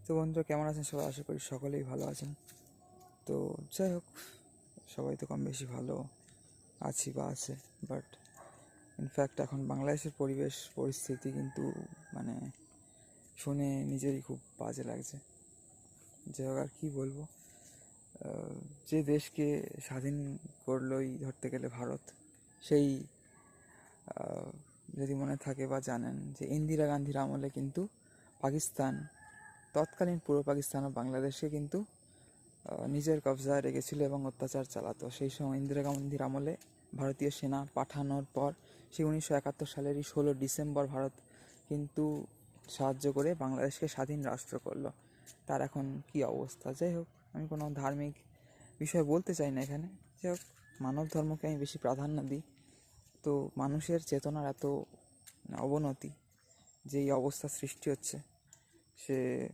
তো বন্ধুরা, কেমন আছেন সবাই? আশা করি সকলেই ভালো আছেন। তো যাই হোক, সবাই তো কম বেশি ভালো আছি বা আছে, বাট ইনফ্যাক্ট এখন বাংলাদেশের পরিস্থিতি কিন্তু মানে শুনে নিজেরই খুব বাজে লাগছে। যাই হোক, আর কী বলবো, যে দেশকে স্বাধীন করলোই ধরতে গেলে ভারত, সেই যদি মনে থাকে বা জানেন যে ইন্দিরা গান্ধীর আমলে কিন্তু পাকিস্তান, তৎকালীন পূর্ব পাকিস্তান ও বাংলাদেশকে কিন্তু নিজের কবজায় রেখেছিল এবং অত্যাচার চালাতো। সেই সময় ইন্দিরা গান্ধীর আমলে ভারতীয় সেনা পাঠানোর পর সেই 1971 সালেরই 16 ডিসেম্বর ভারত কিন্তু সাহায্য করে বাংলাদেশকে স্বাধীন রাষ্ট্র করলো। তার এখন কি অবস্থা? যাই হোক, আমি কোনো ধার্মিক বিষয় বলতে চাই না এখানে। যাই হোক, মানব ধর্মকে আমি বেশি প্রাধান্য দিই। তো মানুষের চেতনার এত অবনতি, যেই অবস্থা সৃষ্টি হচ্ছে, সে